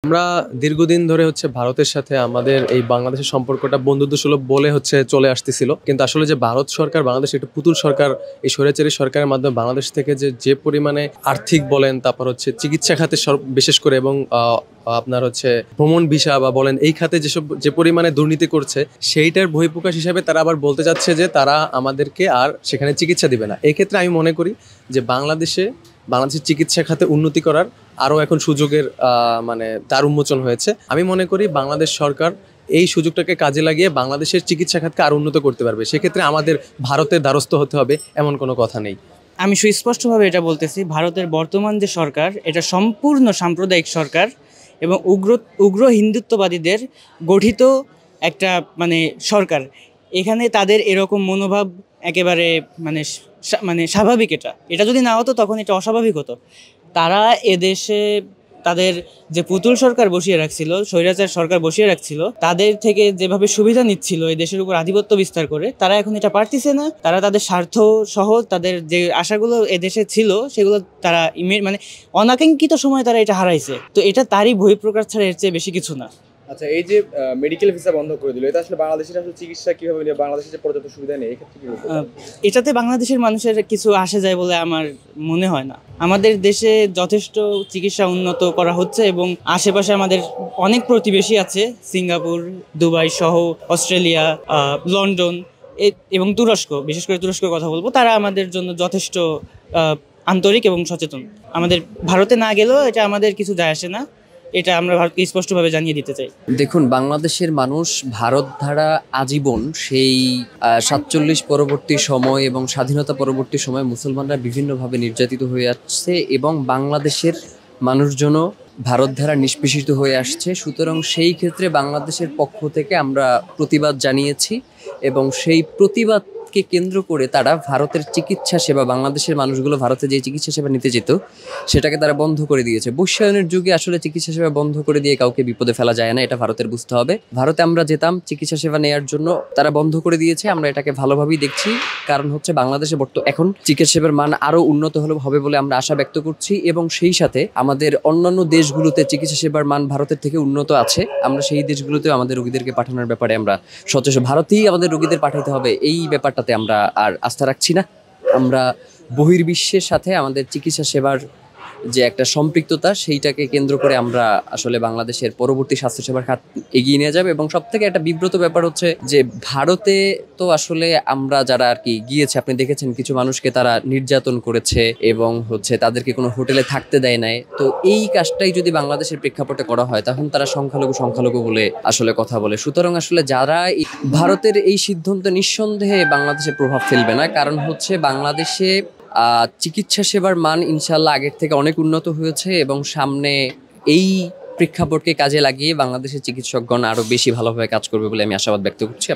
আমরা দীর্ঘদিন ধরে ভারতের সাথে আমাদের এই বাংলাদেশের সম্পর্কটা বন্ধুত্বসুলভ বলে চলে আসতেছিল, কিন্তু আসলে যে ভারত সরকার বাংলাদেশ একটা পুতুল সরকার, এই স্বৈরাচারী সরকারের মাধ্যমে বাংলাদেশ থেকে যে পরিমাণে আর্থিক বলেন, তারপর চিকিৎসা খাতে বিশেষ করে এবং আপনার ভ্রমণ ভিসা বা বলেন এই খাতে যে পরিমাণে দুর্নীতি করছে, সেইটার বহিঃপ্রকাশ হিসাবে তারা আবার বলতে যাচ্ছে যে তারা আমাদেরকে আর সেখানে চিকিৎসা দিবে না। এই ক্ষেত্রে আমি মনে করি যে বাংলাদেশের চিকিৎসা খাতে উন্নতি করার আরও এখন সুযোগের দ্বার উন্মোচন হয়েছে। আমি মনে করি বাংলাদেশ সরকার এই সুযোগটাকে কাজে লাগিয়ে বাংলাদেশের চিকিৎসা খাতকে আরও উন্নত করতে পারবে। সেক্ষেত্রে আমাদের ভারতের দ্বারস্থ হতে হবে এমন কোনো কথা নেই। আমি সুস্পষ্টভাবে এটা বলতেছি, ভারতের বর্তমান যে সরকার, এটা সম্পূর্ণ সাম্প্রদায়িক সরকার এবং উগ্র হিন্দুত্ববাদীদের গঠিত একটা সরকার। এখানে তাদের এরকম মনোভাব একেবারে স্বাভাবিক। এটা যদি না হতো তখন এটা অস্বাভাবিক হতো। তারা এদেশে তাদের যে পুতুল সরকার বসিয়ে রাখছিল, স্বৈরাচার সরকার বসিয়ে রাখছিল, তাদের থেকে যেভাবে সুবিধা নিচ্ছিল এই দেশের উপর আধিপত্য বিস্তার করে, তারা এখন এটা পারতেছে না। তারা তাদের স্বার্থ সহ তাদের যে আশাগুলো এদেশে ছিল সেগুলো তারা অনাকাঙ্ক্ষিত সময় তারা এটা হারাইছে। তো এটা তারই বহিঃপ্রকাশ ছাড়া এর চেয়ে বেশি কিছু না। আচ্ছা, এই যে মেডিকেল ভিসা বন্ধ করে দিল, এটা আসলে বাংলাদেশের চিকিৎসা কিভাবে নিয়ে, বাংলাদেশের যে পর্যাপ্ত সুবিধা নেই, এক্ষেত্রে কি বলবো? এটাতে বাংলাদেশের মানুষের কিছু আসে যায় বলে আমার মনে হয় না। আমাদের দেশে যথেষ্ট চিকিৎসা উন্নত করা হচ্ছে এবং আশেপাশে আমাদের অনেক প্রতিবেশী আছে, সিঙ্গাপুর, দুবাই সহ অস্ট্রেলিয়া, লন্ডন এবং তুরস্ক, বিশেষ করে তুরস্কের কথা বলবো। তারা আমাদের জন্য যথেষ্ট আন্তরিক এবং সচেতন। আমাদের ভারতে না গেলেও এটা আমাদের কিছু যায় আসে না, এটা আমরা ভারতকে স্পষ্টভাবে জানিয়ে দিতে চাই। দেখুন, বাংলাদেশের মানুষ ভারত ধারা আজীবন সেই 47 পরবর্তী সময় এবং স্বাধীনতা পরবর্তী সময় মুসলমানরা বিভিন্নভাবে নির্যাতিত হয়ে আসছে এবং বাংলাদেশের মানুষজনও ভারত ধারা নিষ্পেষিত হয়ে আসছে। সুতরাং সেই ক্ষেত্রে বাংলাদেশের পক্ষ থেকে আমরা প্রতিবাদ জানিয়েছি এবং সেই প্রতিবাদকে কেন্দ্র করে তারা ভারতের চিকিৎসা সেবা, বাংলাদেশের মানুষগুলো ভারতে যে চিকিৎসা সেবা নিতে যেত সেটাকে তারা বন্ধ করে দিয়েছে। বৈশ্বায়নের যুগে আসলে চিকিৎসা সেবা বন্ধ করে দিয়ে কাউকে বিপদে ফেলা যায় না, এটা ভারতের বুঝতে হবে। ভারতে আমরা যেতাম চিকিৎসা সেবা নেওয়ার জন্য, তারা বন্ধ করে দিয়েছে। আমরা এটাকে ভালোভাবেই দেখছি, কারণ বাংলাদেশে এখন চিকিৎসা সেবার মান আরও উন্নত হবে বলে আমরা আশা ব্যক্ত করছি এবং সেই সাথে আমাদের অন্যান্য দেশগুলোতে চিকিৎসা সেবার মান ভারতের থেকে উন্নত আছে। আমরা সেই দেশগুলোতেও আমাদের রোগীদেরকে পাঠানোর ব্যাপারে আমরা সচেষ্ট। ভারতেই আমাদের রোগীদের পাঠাতে হবে, এই ব্যাপারটাতে আমরা আর আস্থা রাখছি না। আমরা বহির্বিশ্বের সাথে আমাদের চিকিৎসা সেবার যে একটা সম্পৃক্ততা, সেইটাকে কেন্দ্র করে আমরা আসলে বাংলাদেশের পরবর্তী স্বাস্থ্যসেবার খাত এগিয়ে নিয়ে যাবে। এবং সব থেকে একটা বিব্রত ব্যাপার যে ভারতে তো আসলে আমরা যারা আর কি গিয়েছে, আপনি দেখেছেন কিছু মানুষকে তারা নির্যাতন করেছে এবং তাদেরকে কোনো হোটেলে থাকতে দেয় নাই। তো এই কাজটাই যদি বাংলাদেশের প্রেক্ষাপটে করা হয়, তখন তারা সংখ্যালঘু বলে আসলে কথা বলে। সুতরাং আসলে যারা ভারতের এই সিদ্ধান্ত নিঃসন্দেহে বাংলাদেশে প্রভাব ফেলবে না, কারণ বাংলাদেশে চিকিৎসা সেবার মান ইনশাল্লাহ আগের থেকে অনেক উন্নত হয়েছে এবং সামনে এই প্রেক্ষাপটকে কাজে লাগিয়ে বাংলাদেশের চিকিৎসকগণ আরো বেশি ভালোভাবে কাজ করবে বলে আমি আশাবাদ ব্যক্ত করছি।